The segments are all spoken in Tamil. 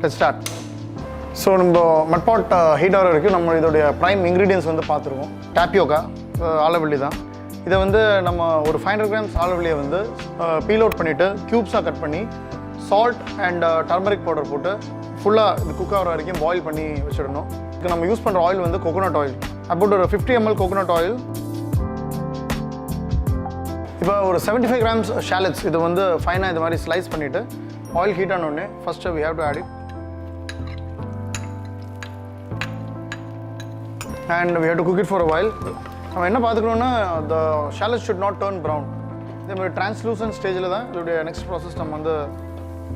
let's start. So நம்ம மட் பாட் ஹீட் ஆகிற வரைக்கும் நம்ம இதோடைய ப்ரைம் இன்க்ரீடியன்ஸ் வந்து பார்த்துருவோம். டாப்பியோக்கா ஆலவள்ளி தான். இதை வந்து நம்ம ஒரு 500 grams ஆலவள்ளியை வந்து பீல் அவுட் பண்ணிவிட்டு க்யூப்ஸாக கட் பண்ணி சால்ட் அண்ட் டர்மரிக் பவுடர் போட்டு ஃபுல்லாக இது குக் ஆகிற வரைக்கும் பாயில் பண்ணி வச்சிடணும். இதுக்கு நம்ம யூஸ் பண்ணுற ஆயில் வந்து கோகோனட் ஆயில். அபவுட் ஒரு 50 ml கோகோனட் ஆயில். இப்போ ஒரு 75 grams ஷாலட்ஸ் இது வந்து ஃபைனாக இது மாதிரி ஸ்லைஸ் பண்ணிவிட்டு ஆயில் ஹீட் ஆனோடனே first we have to add it and we have to cook it for a while. நம்ம என்ன பார்த்துக்கணுன்னா the shallots should not turn brown. இதே மாதிரி டிரான்ஸ்லூசன்ட் ஸ்டேஜில் தான் இதோடைய நெக்ஸ்ட் ப்ராசஸ் நம்ம வந்து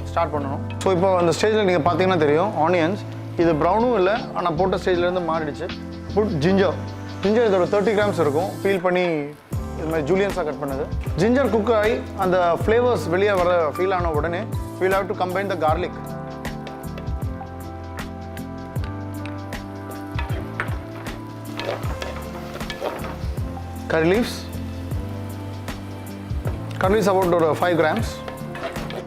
ஸ்டார்ட் பண்ணணும். ஸோ இப்போ அந்த ஸ்டேஜில் நீங்கள் பார்த்தீங்கன்னா தெரியும் ஆனியன்ஸ் இது ப்ரௌனும் இல்லை ஆனால் போட்ட ஸ்டேஜ்லேருந்து மாறிடுச்சு. புட் ஜிஞ்சர் இதோட 30 grams இருக்கும். பீல் பண்ணி இது மாதிரி ஜூலியன்ஸாக கட் பண்ணது. ஜிஞ்சர் குக் ஆகி அந்த ஃப்ளேவர்ஸ் வெளியே வர ஃபீல் ஆன உடனே we'll have to combine the garlic. Curry leaves about ஒரு 5 grams.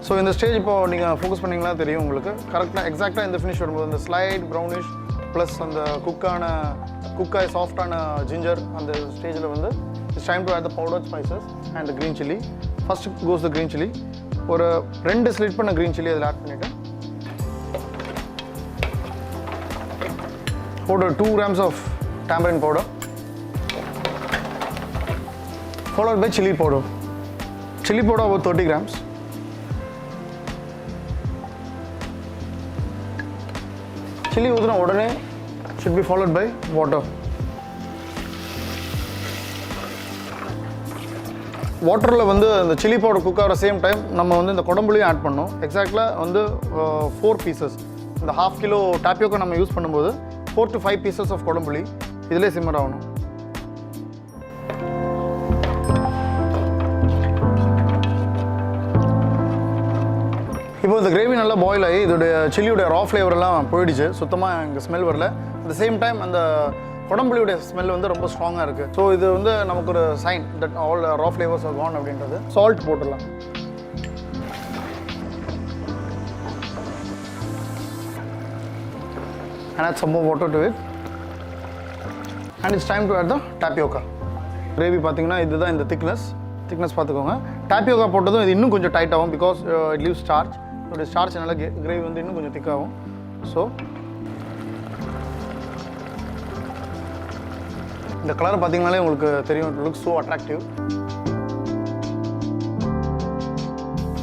ஸோ இந்த ஸ்டேஜ் இப்போ நீங்கள் ஃபோக்கஸ் பண்ணிங்களா தெரியும் உங்களுக்கு கரெக்டாக எக்ஸாக்டாக இந்த ஃபினிஷ் வரும்போது அந்த ஸ்லைட் ப்ரௌனிஷ் ப்ளஸ் அந்த குக்காய் சாஃப்டான ஜிஞ்சர் அந்த ஸ்டேஜில் வந்து it's time to add the powder spices and the green chilli. First goes the green chilli. ஒரு 2 ஸ்லிட் பண்ண க்ரீன் சில்லி அதில் ஆட் பண்ணிவிட்டு போட்டு 2 grams of tamarind powder followed by chilli powder about 30 grams. Chilli ஊற்றின உடனே should be followed by water. வாட்டரில் வந்து இந்த சில்லி பவுடர் குக் ஆகிற சேம் டைம் நம்ம வந்து இந்த கொடம்புளியும் ஆட் பண்ணோம். எக்ஸாக்டாக வந்து 4 pieces இந்த 1/2 kilo டாப்பியோக்கா நம்ம யூஸ் பண்ணும்போது 4 to 5 pieces ஆஃப் கொடம்புளி இதிலே சிம்மர் ஆகணும். இப்போ இந்த கிரேவி நல்லா பாயில் ஆகி இதோடைய சில்லியோடைய ரா ஃப்ளேவரெல்லாம் போயிடுச்சு. சுத்தமாக இங்கே ஸ்மெல் வரல. அட் த சேம் டைம் அந்த கொடம்புளியோடைய ஸ்மெல் வந்து ரொம்ப ஸ்ட்ராங்காக இருக்குது. ஸோ இது வந்து நமக்கு ஒரு sign that all raw flavours are gone அப்படின்றது. சால்ட் போட்டுடலாம். and add some more water to it and it's time to add the tapioca. Gravy பார்த்தீங்கன்னா இதுதான் இந்த திக்னஸ் பார்த்துக்கோங்க. டாப்பியோக்கா போட்டதும் இது இன்னும் கொஞ்சம் டைட் ஆகும் பிகாஸ் இட் லீவ்ஸ் ஸ்டார்ச். இதோடைய ஸ்டார்ச்னால கிரேவி வந்து இன்னும் கொஞ்சம் திக்காகும். ஸோ இந்த கலர் பார்த்தீங்கனாலே உங்களுக்கு தெரியும். It looks so attractive.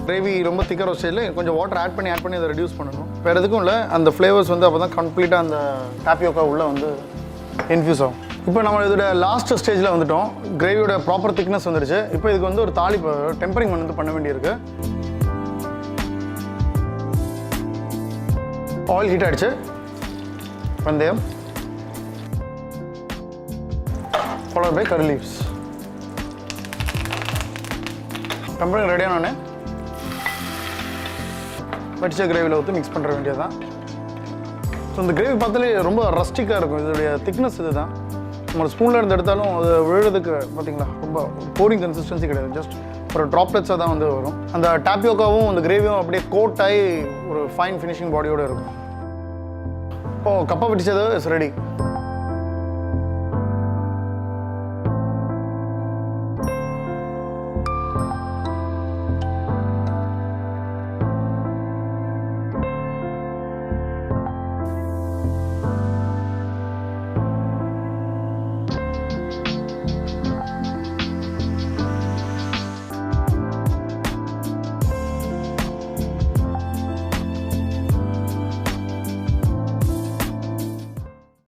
Gravy ரொம்ப திக்கர் ஸ்டேஜில் கொஞ்சம் வாட்டர் ஆட் பண்ணி அதை ரெடியூஸ் பண்ணணும். வேறு எதுக்கும் இல்லை, அந்த ஃப்ளேவர்ஸ் வந்து அப்போ தான் கம்ப்ளீட்டாக அந்த டாப்பியோக்கா உள்ளே வந்து இன்ஃப்யூஸ் ஆகும். இப்போ நம்ம இதோட லாஸ்ட் ஸ்டேஜில் வந்துட்டோம். கிரேவியோட ப்ராப்பர் திக்னஸ் வந்துடுச்சு. இப்போ இதுக்கு வந்து ஒரு தாளிப்பு டெம்பரிங் வந்து பண்ண வேண்டியிருக்கு. ஆயில் ஹீட் ஆகிடுச்சு. வெந்தயம் followed by curry leaves. Tempering ready ஆனோடனே வடிச்ச கிரேவியில் ஊற்றி மிக்ஸ் பண்ணுற வேண்டியதுதான். ஸோ இந்த கிரேவி பார்த்தாலே ரொம்ப ரஸ்டிக்காக இருக்கும். இதோடைய திக்னஸ் இது தான். நம்ம ஸ்பூனில் இருந்து எடுத்தாலும் அது விழுறதுக்கு பார்த்தீங்களா ரொம்ப போரிங் கன்சிஸ்டன்சி கிடையாது. ஜஸ்ட் ஒரு ட்ராப்லெட்ஸாக தான் வந்து வரும். அந்த டாப்பியோக்காவும் அந்த கிரேவியும் அப்படியே கோட் ஆகி ஒரு ஃபைன் ஃபினிஷிங் பாடியோடு இருக்கும். இப்போது கப்பா வடிச்சது இஸ் ரெடி.